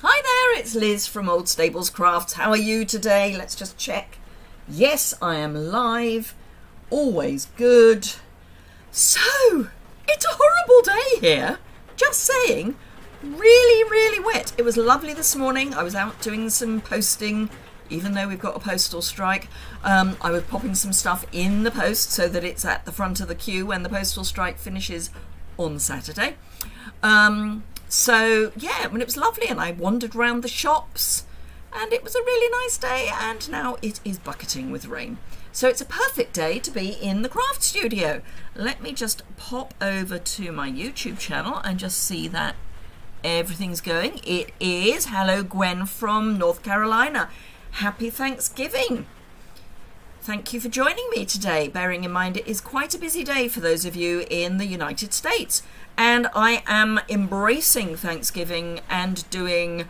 Hi there, it's Liz from Old Stables Crafts. How are you today? Let's just check. Yes, I am live. Always good. So, it's a horrible day here. Just saying. Really, really wet. It was lovely this morning. I was out doing some posting, even though we've got a postal strike. I was popping some stuff in the post so that it's at the front of the queue when the postal strike finishes on Saturday. So yeah, when it was lovely, and I wandered around the shops, and it was a really nice day, and now it is bucketing with rain. So it's a perfect day to be in the craft studio. Let me just pop over to my YouTube channel and just see that everything's going. It is. Hello, Gwen from North Carolina. Happy Thanksgiving. Thank you for joining me today, bearing in mind it is quite a busy day for those of you in the United States. And I am embracing Thanksgiving and doing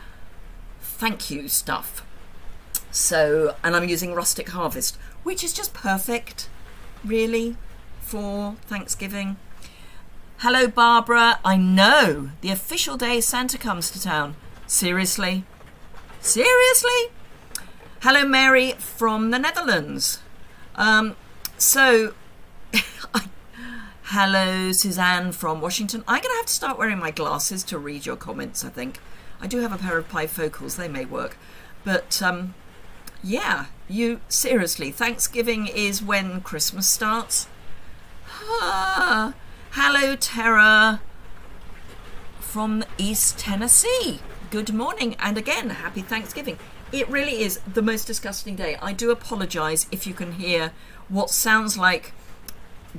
thank you stuff. So, and I'm using Rustic Harvest, which is just perfect, really, for Thanksgiving. Hello, Barbara. I know, the official day Santa comes to town. Seriously? Seriously? Hello, Mary from the Netherlands. Hello, Suzanne from Washington. I'm going to have to start wearing my glasses to read your comments, I think. I do have a pair of bifocals. They may work. But, yeah, seriously, Thanksgiving is when Christmas starts. Hello, Tara from East Tennessee. Good morning. And again, happy Thanksgiving. It really is the most disgusting day. I do apologise if you can hear what sounds like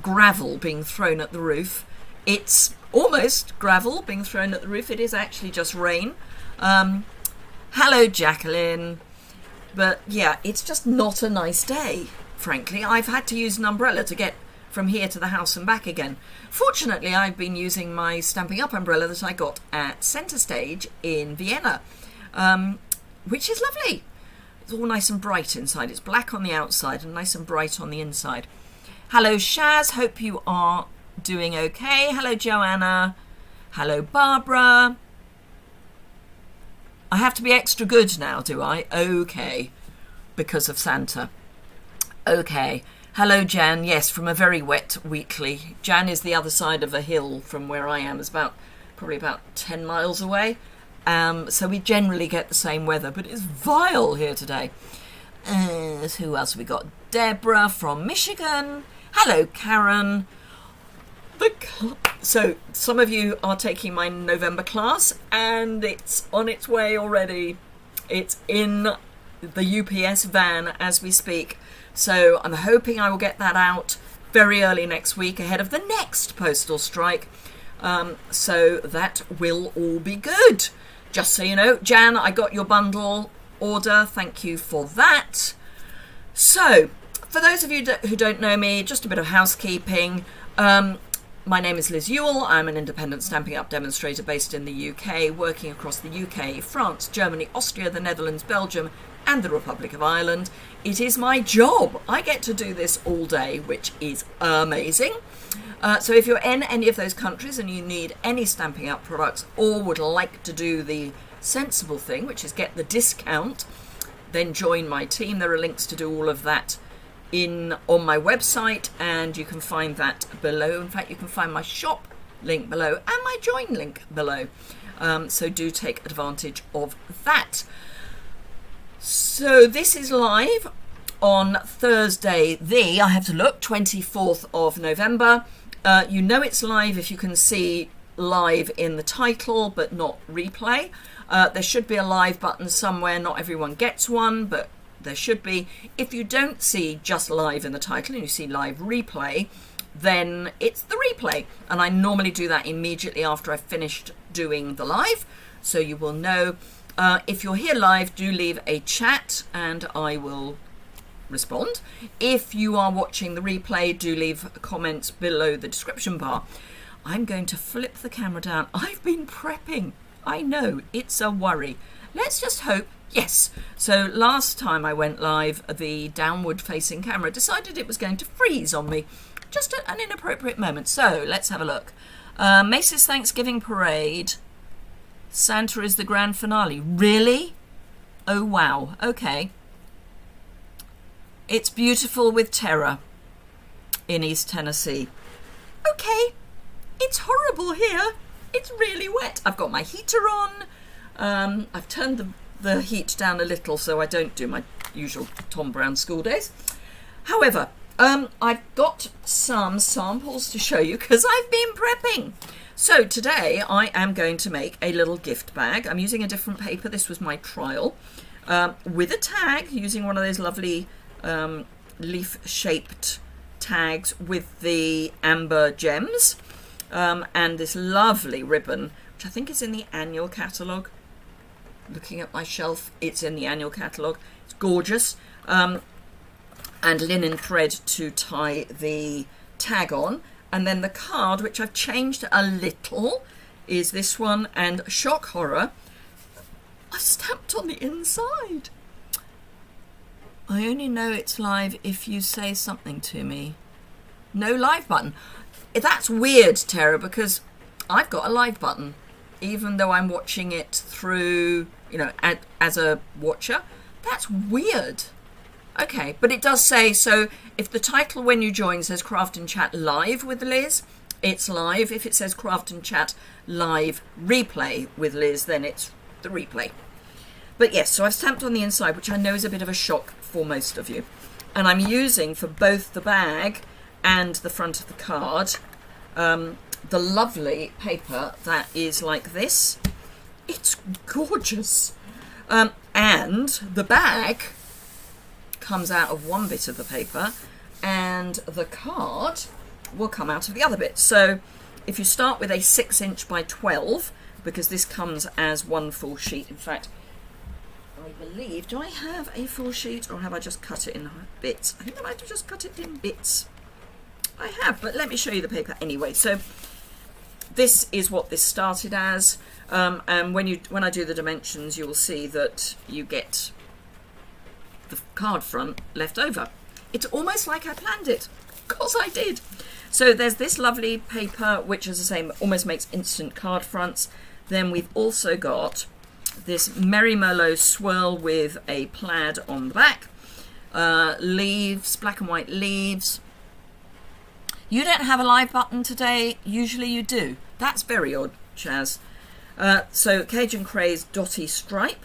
gravel being thrown at the roof. It's almost gravel being thrown at the roof. It is actually just rain. Hello, Jacqueline. But yeah, it's just not a nice day, frankly. I've had to use an umbrella to get from here to the house and back again. Fortunately, I've been using my Stamping Up umbrella that I got at Centre Stage in Vienna, which is lovely. It's all nice and bright inside. It's black on the outside and nice and bright on the inside. Hello, Shaz. Hope you are doing okay. Hello, Joanna. Hello, Barbara. I have to be extra good now, do I? Okay. Because of Santa. Okay. Hello, Jan. Yes, from a very wet Wheatley. Jan is the other side of a hill from where I am. It's probably about 10 miles away. So we generally get the same weather, but it's vile here today. Who else have we got? Deborah from Michigan. Hello, Karen. So some of you are taking my November class, and it's on its way already. It's in the UPS van as we speak. So I'm hoping I will get that out very early next week ahead of the next postal strike. So that will all be good. Just so you know, Jan, I got your bundle order. Thank you for that. So, for those of you who don't know me, just a bit of housekeeping. My name is Liz Yuille. I'm an independent Stamping Up demonstrator based in the UK, working across the UK, France, Germany, Austria, the Netherlands, Belgium, and the Republic of Ireland. It is my job. I get to do this all day, which is amazing. So if you're in any of those countries and you need any Stamping Up products or would like to do the sensible thing, which is get the discount, then join my team. There are links to do all of that on my website, and you can find that below. In fact, you can find my shop link below and my join link below. So do take advantage of that. So this is live on Thursday, I have to look, 24th of November. You know it's live if you can see live in the title, but not replay. There should be a live button somewhere. Not everyone gets one, but there should be. If you don't see just live in the title and you see live replay, then it's the replay. And I normally do that immediately after I've finished doing the live. So you will know. If you're here live, do leave a chat and I will respond. If you are watching the replay, do leave comments below the description bar. I'm going to flip the camera down. I've been prepping. I know, it's a worry. Let's just hope. Yes. So last time I went live, the downward facing camera decided it was going to freeze on me. Just an inappropriate moment. So let's have a look. Macy's Thanksgiving Parade. Santa is the grand finale. Really? Oh, wow. Okay. It's beautiful with terror in East Tennessee. Okay. It's horrible here. It's really wet. I've got my heater on. I've turned the heat down a little so I don't do my usual Tom Brown school days. However, I've got some samples to show you because I've been prepping. So today I am going to make a little gift bag. I'm using a different paper. This was my trial. With a tag, using one of those lovely leaf-shaped tags with the amber gems. And this lovely ribbon, which I think is in the annual catalogue. Looking at my shelf, it's in the annual catalogue. It's gorgeous. And linen thread to tie the tag on. And then the card, which I've changed a little, is this one. And shock horror, I've stamped on the inside. I only know it's live if you say something to me. No live button. That's weird, Tara, because I've got a live button, even though I'm watching it through, you know, as a watcher. That's weird. Okay, but it does say, so if the title when you join says Craft and Chat Live with Liz, it's live. If it says Craft and Chat Live Replay with Liz, then it's the replay. But yes, so I've stamped on the inside, which I know is a bit of a shock for most of you. And I'm using for both the bag and the front of the card the lovely paper that is like this. It's gorgeous. And the bag comes out of one bit of the paper and the card will come out of the other bit. So if you start with a 6" by 12, because this comes as one full sheet, in fact, I believe, do I have a full sheet or have I just cut it in bits? I think I might have just cut it in bits. I have, but let me show you the paper anyway. So this is what this started as, and when I do the dimensions, you will see that you get the card front left over. It's almost like I planned it, because I did. So there's this lovely paper, which, as I say, almost makes instant card fronts. Then we've also got this Merry Merlot swirl with a plaid on the back, leaves, black and white leaves. You don't have a live button today. Usually you do. That's very odd, Chaz. So Cajun Craze dotty stripe.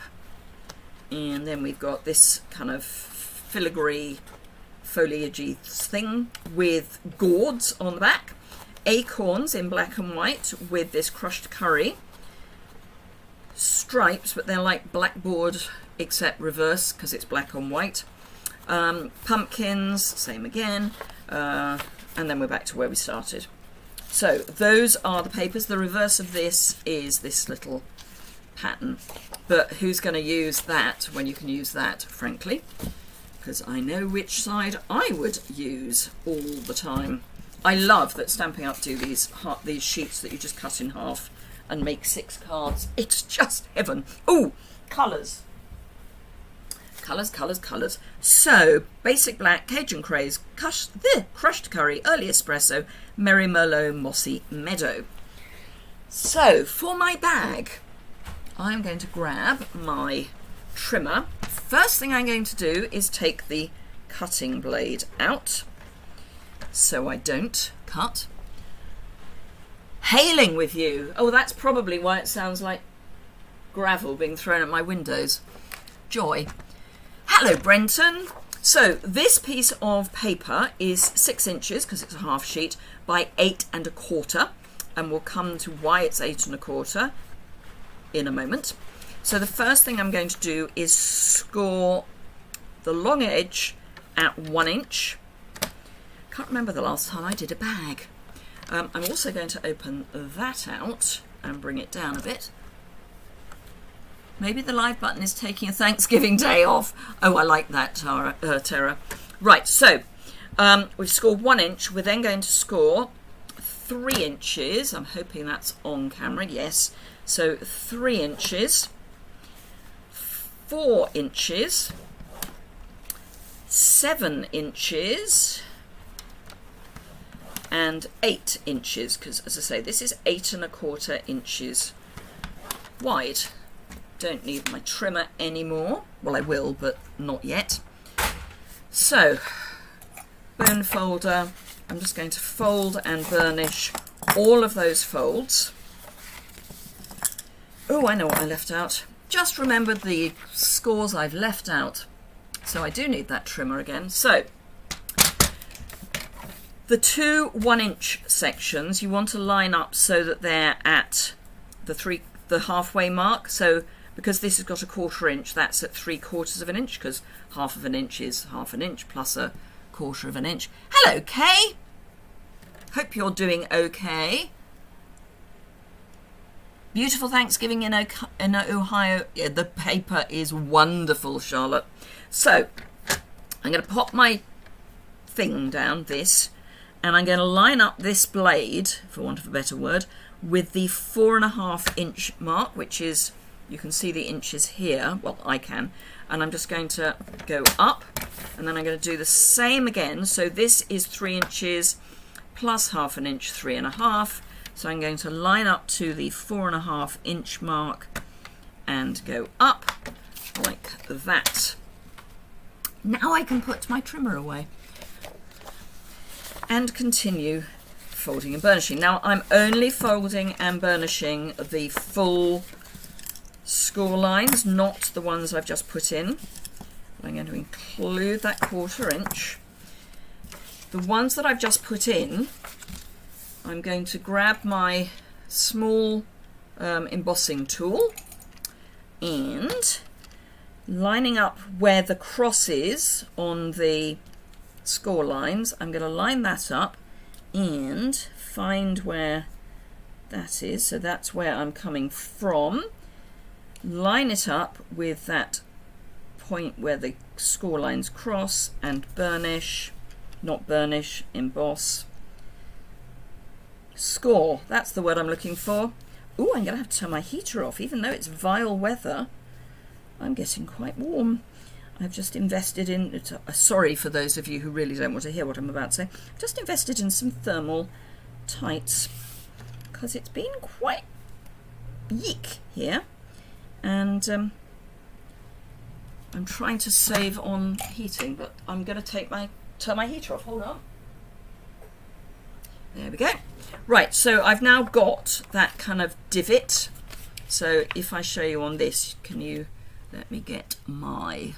And then we've got this kind of filigree foliagey thing with gourds on the back. Acorns in black and white with this crushed curry. Stripes, but they're like blackboard except reverse because it's black on white. Pumpkins, same again. And then we're back to where we started. So those are the papers. The reverse of this is this little pattern. But who's going to use that when you can use that, frankly? Because I know which side I would use all the time. I love that Stampin' Up! Do these sheets that you just cut in half and make 6 cards. It's just heaven. Oh, colours. Colours, colours, colours. So, basic black, Cajun Craze, crushed curry, early espresso, Merry Merlot, mossy meadow. So, for my bag, I'm going to grab my trimmer. First thing I'm going to do is take the cutting blade out so I don't cut. Hailing with you. Oh, that's probably why it sounds like gravel being thrown at my windows. Joy. Hello, Brenton. So this piece of paper is 6 inches, because it's a half sheet, by 8 1/4, and we'll come to why it's 8 1/4 in a moment. So the first thing I'm going to do is score the long edge at 1 inch. Can't remember the last time I did a bag. I'm also going to open that out and bring it down a bit. Maybe the live button is taking a Thanksgiving day off. Oh, I like that, Tara. Right, so we've scored 1 inch. We're then going to score 3 inches. I'm hoping that's on camera. Yes. So 3 inches, 4 inches, 7 inches, and 8 inches, because as I say, this is 8 1/4 inches wide. Don't need my trimmer anymore. Well, I will, but not yet. So, bone folder, I'm just going to fold and burnish all of those folds. Oh, I know what I left out. Just remembered the scores I've left out. So I do need that trimmer again. So, the two 1-inch sections you want to line up so that they're at the halfway mark. So because this has got a 1/4 inch, that's at 3/4 of an inch, because 1/2 of an inch is 1/2 an inch plus a 1/4 of an inch. Hello, Kay. Hope you're doing okay. Beautiful Thanksgiving in Ohio. Yeah, the paper is wonderful, Charlotte. So I'm going to pop my thing down, this, and I'm going to line up this blade, for want of a better word, with the 4.5 inch mark, which is, you can see the inches here. Well, I can. And I'm just going to go up, and then I'm going to do the same again. So this is 3 inches plus 1/2 an inch, 3.5. So I'm going to line up to the 4.5 inch mark and go up like that. Now I can put my trimmer away and continue folding and burnishing. Now I'm only folding and burnishing the full score lines, not the ones I've just put in. I'm going to include that 1/4 inch. The ones that I've just put in, I'm going to grab my small embossing tool and lining up where the cross is on the score lines, I'm going to line that up and find where that is. So that's where I'm coming from. Line it up with that point where the score lines cross and burnish, not burnish, emboss. Score, that's the word I'm looking for. Oh, I'm going to have to turn my heater off, even though it's vile weather. I'm getting quite warm. I've just invested in, sorry for those of you who really don't want to hear what I'm about to say, just invested in some thermal tights because it's been quite yeek here, and I'm trying to save on heating, but I'm going to turn my heater off. Hold on. There we go. Right, so I've now got that kind of divot. So if I show you on this, can you let me get my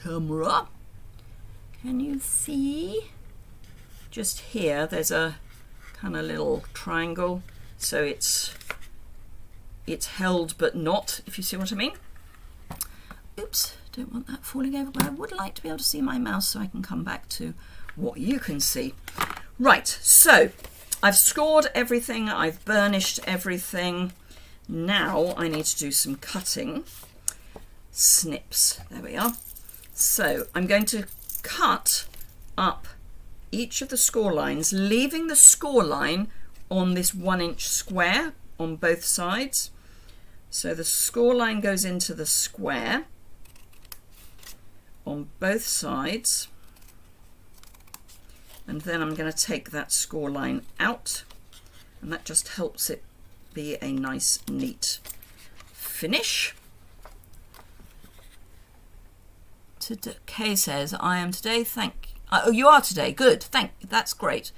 camera? Can you see? Just here, there's a kind of little triangle. So it's held but not, if you see what I mean. Oops, don't want that falling over, but I would like to be able to see my mouse so I can come back to what you can see. Right, so I've scored everything, I've burnished everything. Now I need to do some cutting. Snips, there we are. So I'm going to cut up each of the score lines, leaving the score line on this 1-inch square on both sides. So the score line goes into the square on both sides. And then I'm going to take that score line out, and that just helps it be a nice, neat finish. Kay says, I am today, oh, you are today, good, that's great.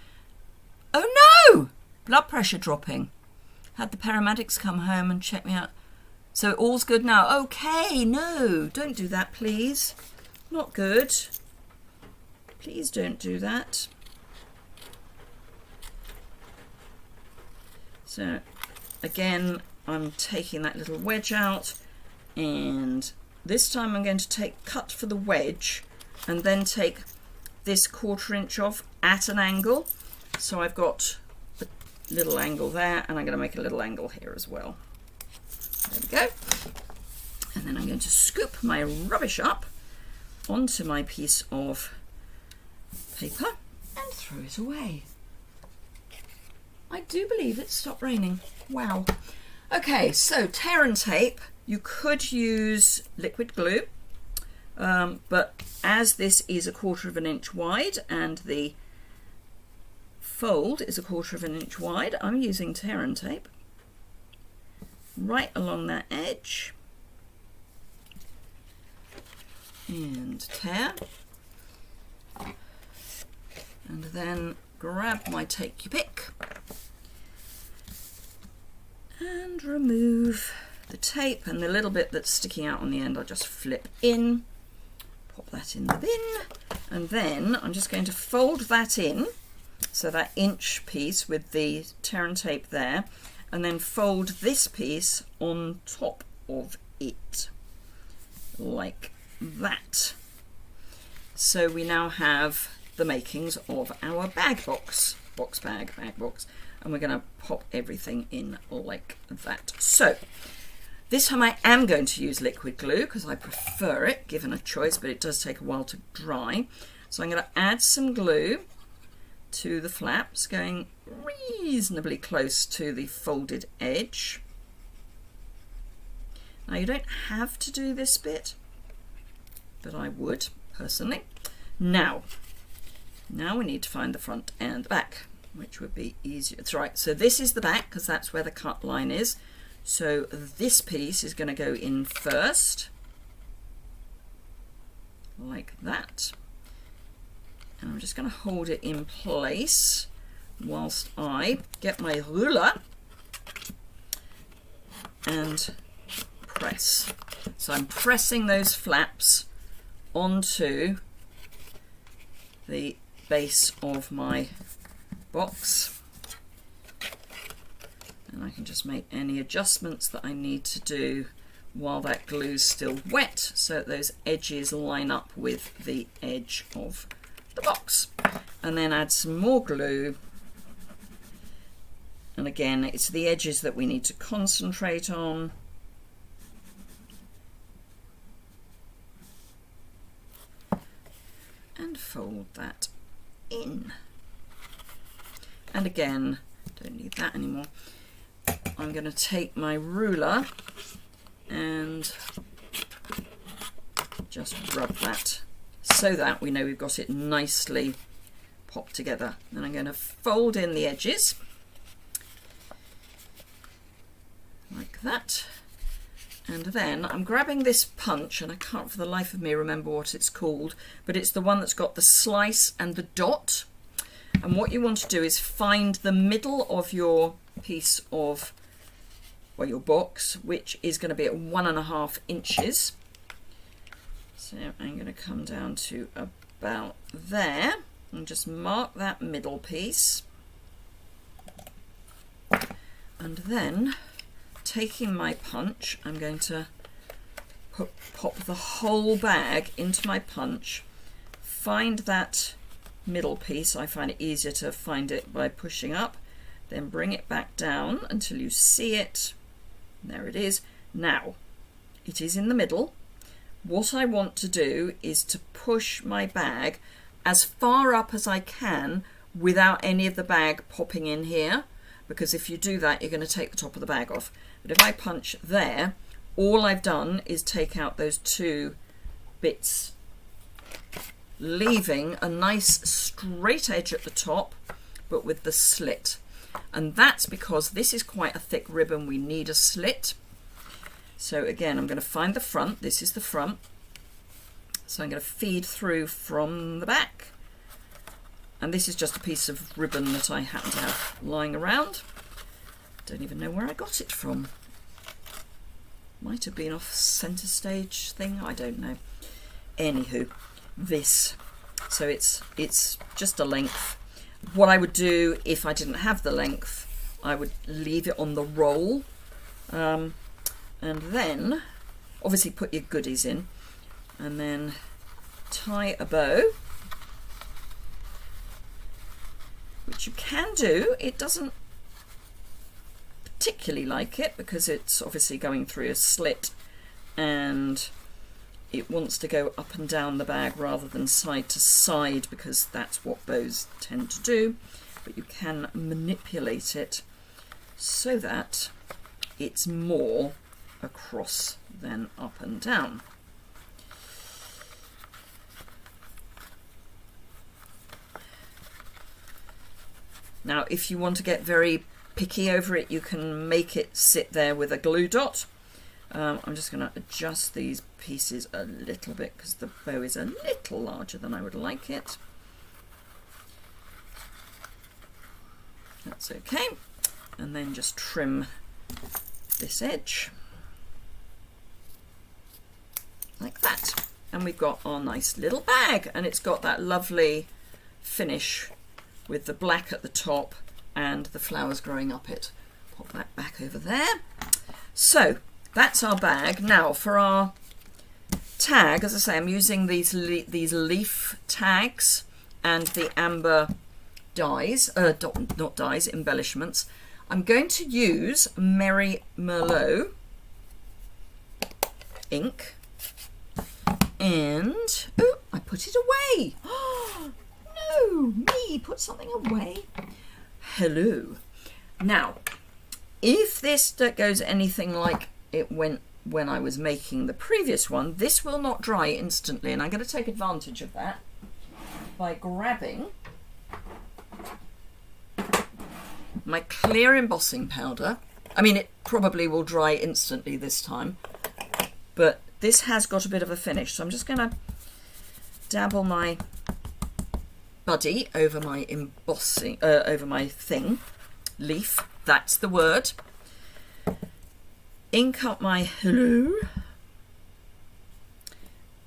Oh no! Blood pressure dropping. Had the paramedics come home and check me out. So all's good now. Okay, no, don't do that, please. Not good. Please don't do that. So again, I'm taking that little wedge out, and this time I'm going to cut for the wedge and then take this 1/4 inch off at an angle. So I've got a little angle there, and I'm going to make a little angle here as well. There we go. And then I'm going to scoop my rubbish up onto my piece of paper and throw it away. I do believe it stopped raining. Wow. Okay, so tear and tape. You could use liquid glue, but as this is 1/4 inch wide and the fold is 1/4 inch wide, I'm using tear and tape. right along that edge and tear, and then grab my take your pick and remove the tape, and the little bit that's sticking out on the end I'll just flip in, pop that in the bin, and then I'm just going to fold that in, so that inch piece with the tear and tape there, and then fold this piece on top of it like that. So we now have the makings of our bag box, bag box, and we're going to pop everything in like that. So this time I am going to use liquid glue because I prefer it given a choice, but it does take a while to dry. So I'm going to add some glue to the flaps, going reasonably close to the folded edge. Now you don't have to do this bit, but I would personally. Now we need to find the front and the back, which would be easier. That's right, so this is the back because that's where the cut line is. So this piece is going to go in first, like that. And I'm just going to hold it in place whilst I get my ruler and press. So I'm pressing those flaps onto the base of my box, and I can just make any adjustments that I need to do while that glue's still wet so that those edges line up with the edge of the box, and then add some more glue. And again, it's the edges that we need to concentrate on. And fold that in. And again, don't need that anymore. I'm going to take my ruler and just rub that so that we know we've got it nicely popped together. Then I'm going to fold in the edges like that. And then I'm grabbing this punch, and I can't for the life of me remember what it's called, but it's the one that's got the slice and the dot. And what you want to do is find the middle of your piece of, well, your box, which is going to be at 1.5 inches. So I'm going to come down to about there and just mark that middle piece. And then taking my punch, I'm going to pop the whole bag into my punch, find that middle piece. I find it easier to find it by pushing up, then bring it back down until you see it. There it is. Now it is in the middle. What I want to do is to push my bag as far up as I can without any of the bag popping in here, because if you do that you're going to take the top of the bag off. But if I punch there, all I've done is take out those two bits, leaving a nice straight edge at the top but with the slit. And that's because this is quite a thick ribbon, we need a slit. So again, I'm going to find the front. This is the front, so I'm going to feed through from the back, and this is just a piece of ribbon that I happen to have lying around. Don't even know where I got it from. Might have been off Centre Stage thing, I don't know. Anywho, this, so it's just a length. What I would do if I didn't have the length, I would leave it on the roll, and then obviously put your goodies in, and then tie a bow, which you can do. It doesn't particularly like it because it's obviously going through a slit and it wants to go up and down the bag rather than side to side, because that's what bows tend to do. But you can manipulate it so that it's more across than up and down. Now if you want to get very picky over it, you can make it sit there with a glue dot. I'm just going to adjust these pieces a little bit because the bow is a little larger than I would like it. That's okay. And then just trim this edge like that. And we've got our nice little bag, and it's got that lovely finish with the black at the top and the flowers growing up it. Pop that back over there. So that's our bag. Now for our tag, as I say, I'm using these leaf tags and the amber dies, not dies, embellishments. I'm going to use Merry Merlot ink, and oh, I put it away. Oh, no, me put something away. Hello. Now, if this goes anything like it went when I was making the previous one, this will not dry instantly, and I'm going to take advantage of that by grabbing my clear embossing powder. I mean, it probably will dry instantly this time, but this has got a bit of a finish, so I'm just going to dabble my buddy over my embossing, over my leaf, that's the word. Ink up my hello,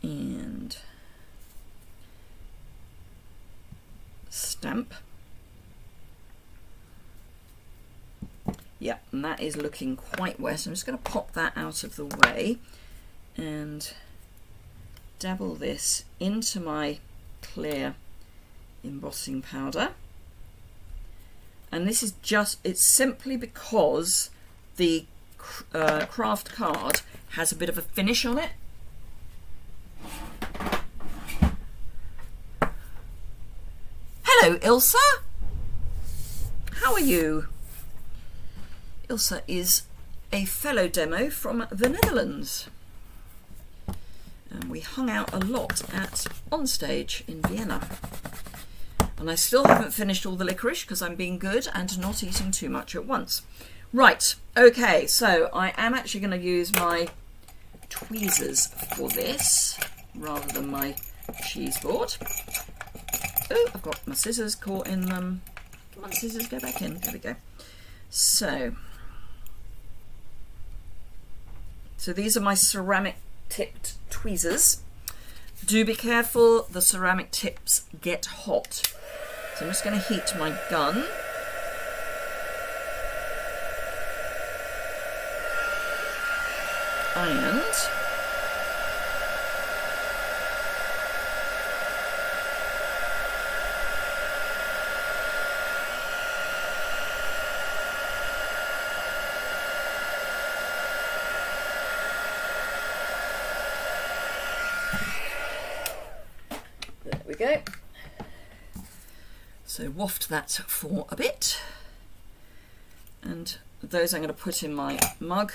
and stamp. Yeah, and that is looking quite wet. I'm just going to pop that out of the way and dabble this into my clear embossing powder. And this is just, it's simply because the craft card has a bit of a finish on it. Hello, Ilse. How are you? Ilse is a fellow demo from the Netherlands. And we hung out a lot at Onstage in Vienna. And I still haven't finished all the licorice because I'm being good and not eating too much at once. Right, okay, so I am actually going to use my tweezers for this rather than my cheese board. Oh, I've got my scissors caught in them. Come on, scissors, go back in. There we go. So these are my ceramic tipped tweezers. Do be careful, the ceramic tips get hot. So I'm just going to heat my gun. And there we go. So waft that for a bit, and those I'm going to put in my mug.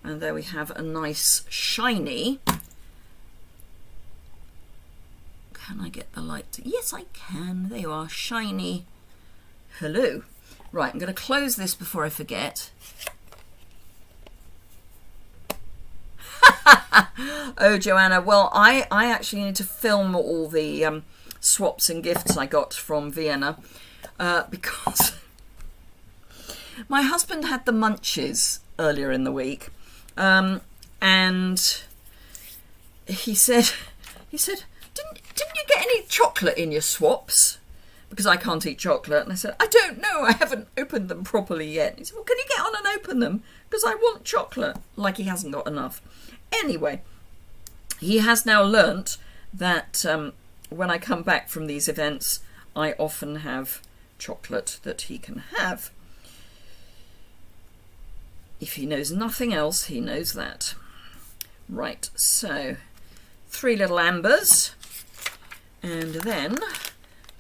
And there we have a nice shiny. Can I get the light? Yes, I can. There you are, shiny. Hello. Right, I'm going to close this before I forget. Oh, Joanna. Well, I actually need to film all the swaps and gifts I got from Vienna because my husband had the munchies earlier in the week. And he said, didn't you get any chocolate in your swaps? Because I can't eat chocolate. And I said, I don't know. I haven't opened them properly yet. He said, well, can you get on and open them? Because I want chocolate. Like he hasn't got enough. Anyway, he has now learnt that when I come back from these events, I often have chocolate that he can have. If he knows nothing else, he knows that. Right, so 3 little ambers, and then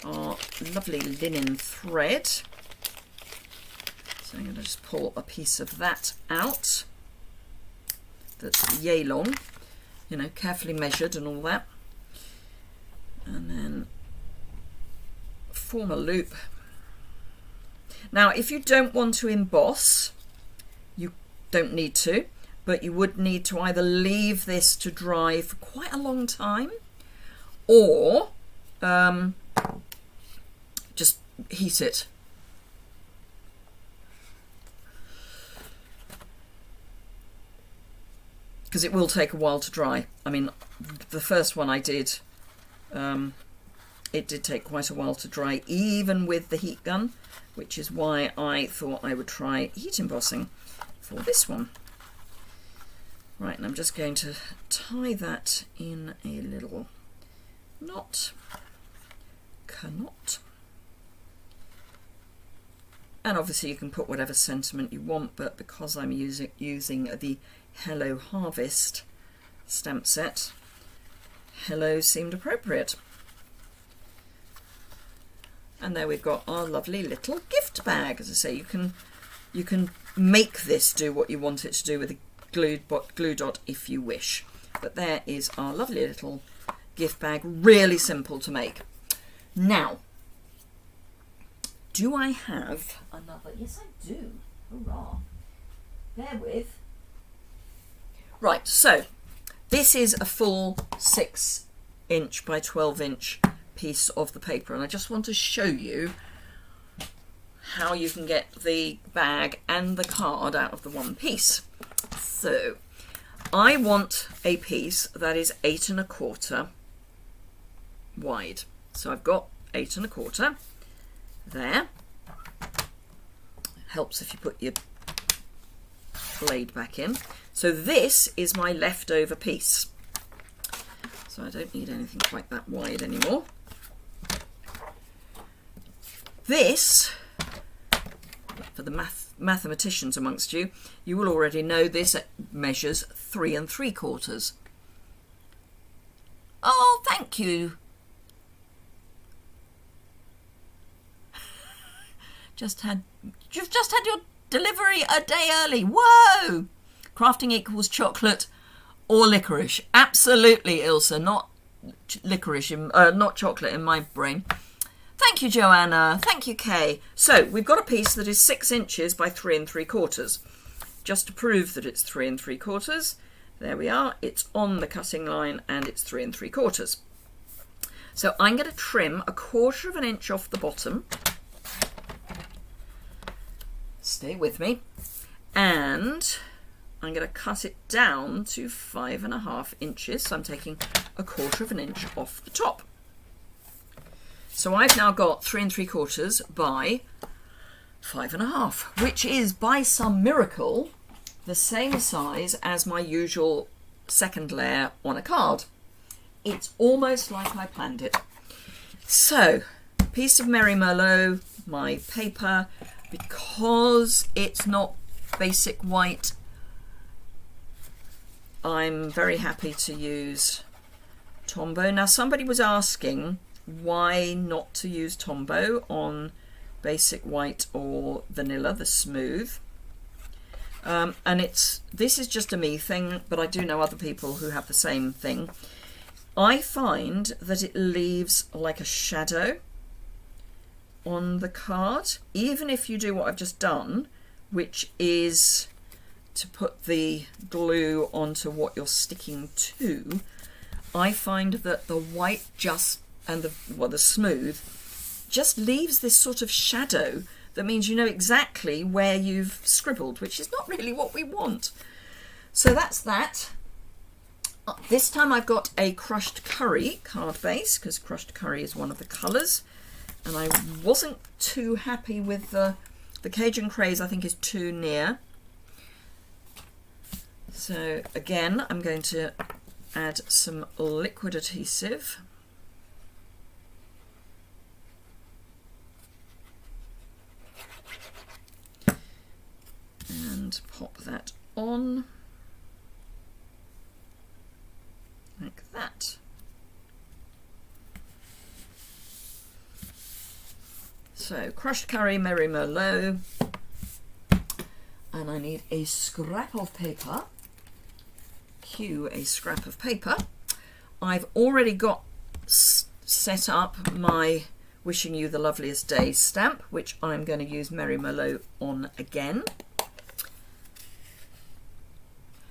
our lovely linen thread. So I'm going to just pull a piece of that out. That's yay long, you know, carefully measured and all that. And then form a loop. Now, if you don't want to emboss, you don't need to, but you would need to either leave this to dry for quite a long time or just heat it. Because it will take a while to dry. I mean, the first one I did, it did take quite a while to dry, even with the heat gun, which is why I thought I would try heat embossing for this one. Right, and I'm just going to tie that in a little knot, knot. And obviously you can put whatever sentiment you want, but because I'm using the Hello Harvest stamp set, hello seemed appropriate. And there we've got our lovely little gift bag. As I say, you can make this do what you want it to do with a glue dot if you wish. But there is our lovely little gift bag, really simple to make. Now, do I have another? Yes, I do. Hurrah. Bear with. Right, so this is a full 6" by 12" piece of the paper, and I just want to show you how you can get the bag and the card out of the one piece. So I want a piece that is 8 1/4 wide. So I've got 8 1/4 there. Helps if you put your blade back in. So this is my leftover piece. So I don't need anything quite that wide anymore. This, for the mathematicians amongst you, you will already know this measures 3 3/4. Oh, thank you. You've just had your delivery a day early. Whoa! Crafting equals chocolate or licorice. Absolutely, Ilse, not licorice, not chocolate in my brain. Thank you, Joanna. Thank you, Kay. So we've got a piece that is 6" by 3 3/4. Just to prove that it's 3 3/4, there we are. It's on the cutting line and it's 3 3/4. So I'm going to trim 1/4 inch off the bottom. Stay with me. And I'm going to cut it down to 5 1/2 inches. So I'm taking 1/4 inch off the top. So I've now got 3 3/4 by 5 1/2, which is by some miracle the same size as my usual second layer on a card. It's almost like I planned it. So, piece of Merry Merlot, my paper, because it's not basic white, I'm very happy to use Tombow. Now somebody was asking why not to use Tombow on basic white or vanilla, the smooth. And this is just a me thing, but I do know other people who have the same thing. I find that it leaves like a shadow on the card, even if you do what I've just done, which is to put the glue onto what you're sticking to. I find that the white and the smooth just leaves this sort of shadow that means you know exactly where you've scribbled, which is not really what we want. So that's that. This time I've got a crushed curry card base, because crushed curry is one of the colours, and I wasn't too happy with the Cajun Craze. I think is too near. So again, I'm going to add some liquid adhesive. And pop that on like that. So crushed curry, Merry Merlot, and I need a scrap of paper. Cue a scrap of paper. I've already got set up my Wishing You the Loveliest Day stamp, which I'm going to use Merry Merlot on again.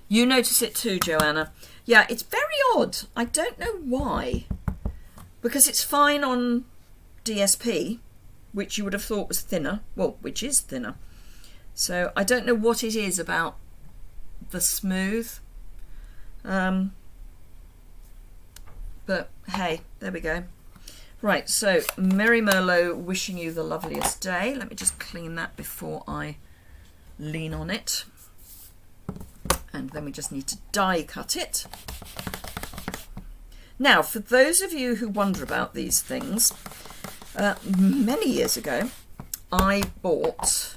You notice it too, Joanna. Yeah, it's very odd. I don't know why. Because it's fine on DSP, which you would have thought was thinner. Well, which is thinner. So I don't know what it is about the smooth. But hey, there we go. Right, so Merry Merlot, Wishing You the Loveliest Day. Let me just clean that before I lean on it. And then we just need to die cut it. Now, for those of you who wonder about these things, many years ago, I bought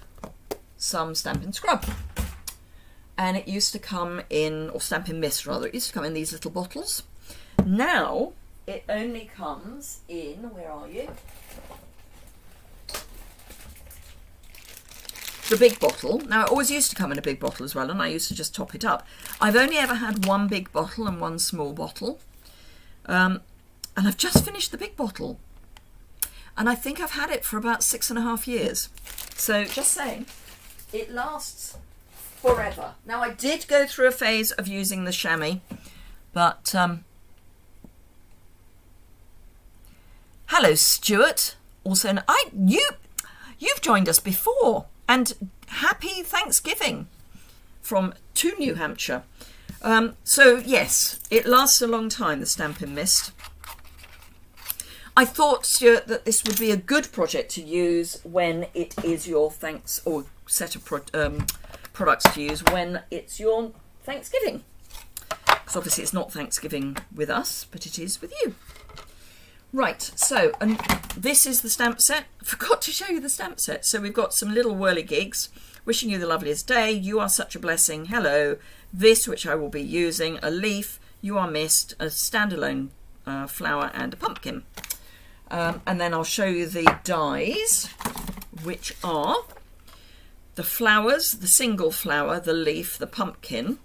some Stampin' Scrub. And it used to come in, or Stampin' Mist rather, it used to come in these little bottles. Now, it only comes in, where are you? The big bottle. Now, it always used to come in a big bottle as well, and I used to just top it up. I've only ever had one big bottle and one small bottle. And I've just finished the big bottle. And I think I've had it for about 6.5 years. So, just saying, it lasts forever. Now, I did go through a phase of using the chamois, but... Hello, Stuart. Also, you've joined us before, and happy Thanksgiving from to New Hampshire. So yes, it lasts a long time, the Stampin' Mist. I thought, Stuart, that this would be a good project to use when it is your set of products to use when it's your Thanksgiving. Because obviously it's not Thanksgiving with us, but it is with you. Right, so, and this is the stamp set. I forgot to show you the stamp set. So we've got some little whirligigs. Wishing You the Loveliest Day, You Are Such a Blessing, Hello, this, which I will be using, a leaf, You Are Missed, a standalone flower, and a pumpkin. And then I'll show you the dies, which are the flowers, the single flower, the leaf, the pumpkin,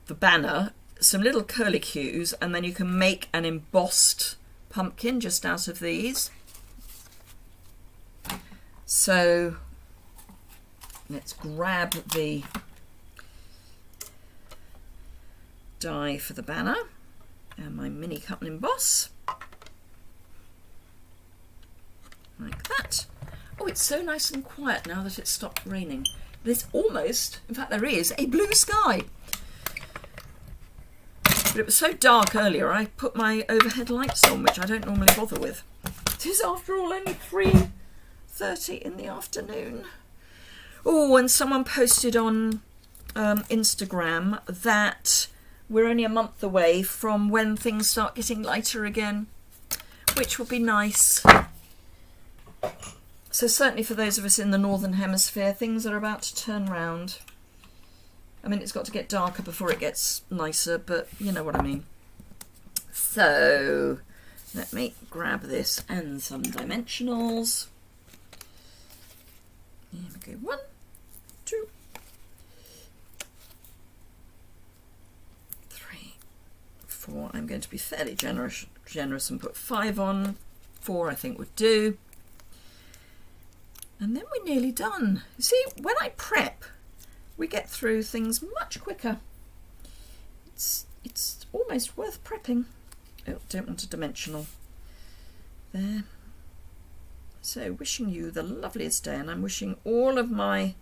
the banner, some little curlicues, and then you can make an embossed pumpkin just out of these. So let's grab the die for the banner and my mini cut and emboss like that. Oh, it's so nice and quiet now that it's stopped raining. There's almost, in fact there is, a blue sky. But it was so dark earlier, I put my overhead lights on, which I don't normally bother with. It is, after all, only 3:30 in the afternoon. Oh, and someone posted on Instagram that we're only a month away from when things start getting lighter again, which will be nice. So certainly for those of us in the Northern Hemisphere, things are about to turn round. I mean, it's got to get darker before it gets nicer, but you know what I mean. So, let me grab this and some dimensionals. Here we go. 1, 2, 3, 4. I'm going to be fairly generous and put 5 on. 4 I think would do. And then we're nearly done. You see, when I prep, we get through things much quicker. It's almost worth prepping. Oh, don't want a dimensional. There. So, wishing you the loveliest day, and I'm wishing all of my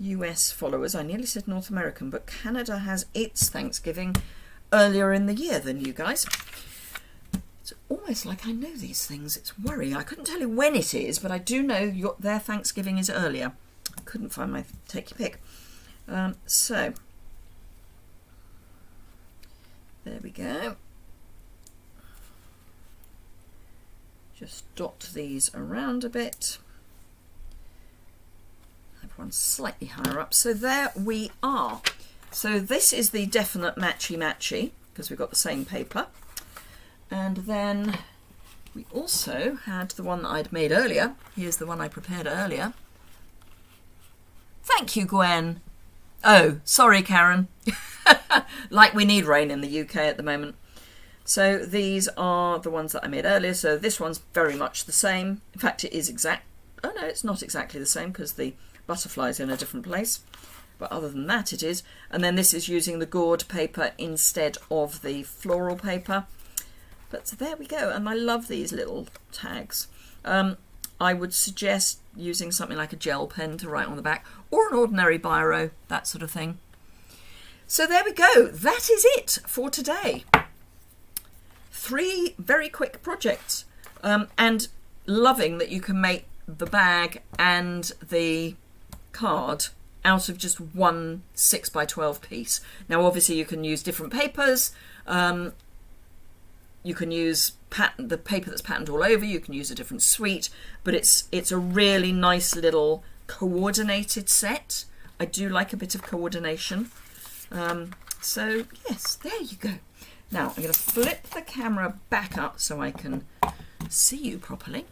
US followers, I nearly said North American, but Canada has its Thanksgiving earlier in the year than you guys. It's almost like I know these things. It's worrying. I couldn't tell you when it is, but I do know their Thanksgiving is earlier. Couldn't find my take your pick. So there we go. Just dot these around a bit. Have one slightly higher up. So there we are. So this is the definite matchy because we've got the same paper. And then we also had the one that I'd made earlier. Here's the one I prepared earlier. Thank you, Gwen. Oh, sorry, Karen. Like we need rain in the UK at the moment. So these are the ones that I made earlier. So this one's very much the same. In fact, it is exact. Oh no, it's not exactly the same because the butterfly's in a different place. But other than that, it is. And then this is using the gourd paper instead of the floral paper. But so there we go. And I love these little tags. I would suggest using something like a gel pen to write on the back, or an ordinary biro, that sort of thing. So there we go. That is it for today. 3 very quick projects, and loving that you can make the bag and the card out of just one 6x12 piece. Now obviously you can use different papers, you can use the paper that's patterned all over, you can use a different suite, but it's a really nice little coordinated set. I do like a bit of coordination. So yes, there you go. Now I'm going to flip the camera back up so I can see you properly.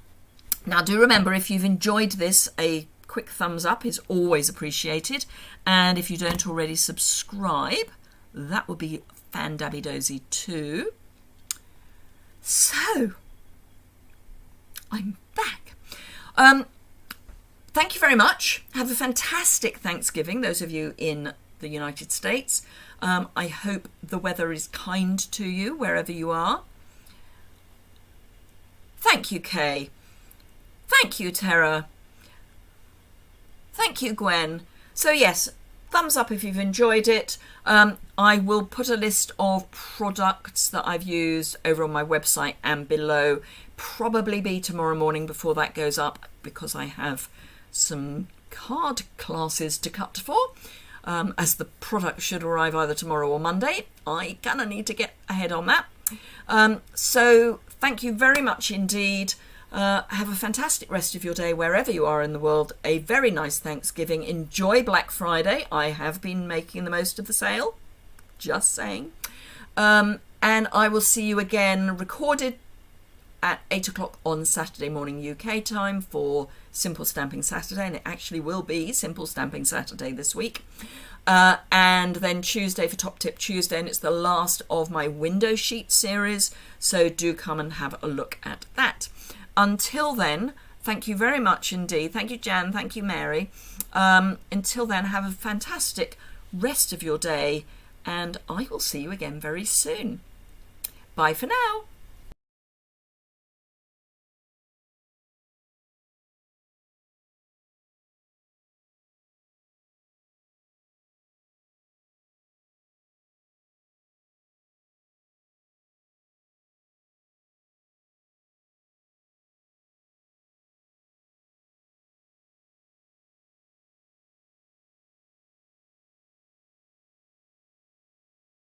Now do remember, if you've enjoyed this, a quick thumbs up is always appreciated. And if you don't already subscribe, that would be fan-dabby-dozy too. So, I'm back. Thank you very much. Have a fantastic Thanksgiving, those of you in the United States. I hope the weather is kind to you wherever you are. Thank you, Kay. Thank you, Tara. Thank you, Gwen. So yes, thumbs up if you've enjoyed it. I will put a list of products that I've used over on my website and below. Probably be tomorrow morning before that goes up, because I have some card classes to cut for. As the product should arrive either tomorrow or Monday. I kind of need to get ahead on that. So thank you very much indeed. Have a fantastic rest of your day wherever you are in the world. A very nice Thanksgiving. Enjoy Black Friday. I have been making the most of the sale. Just saying. And I will see you again recorded at 8 o'clock on Saturday morning UK time for Simple Stamping Saturday, and it actually will be Simple Stamping Saturday this week. And then Tuesday for Top Tip Tuesday, and it's the last of my window sheet series, so do come and have a look at that. Until then, thank you very much indeed. Thank you, Jan. Thank you, Mary. Until then, have a fantastic rest of your day, and I will see you again very soon. Bye for now.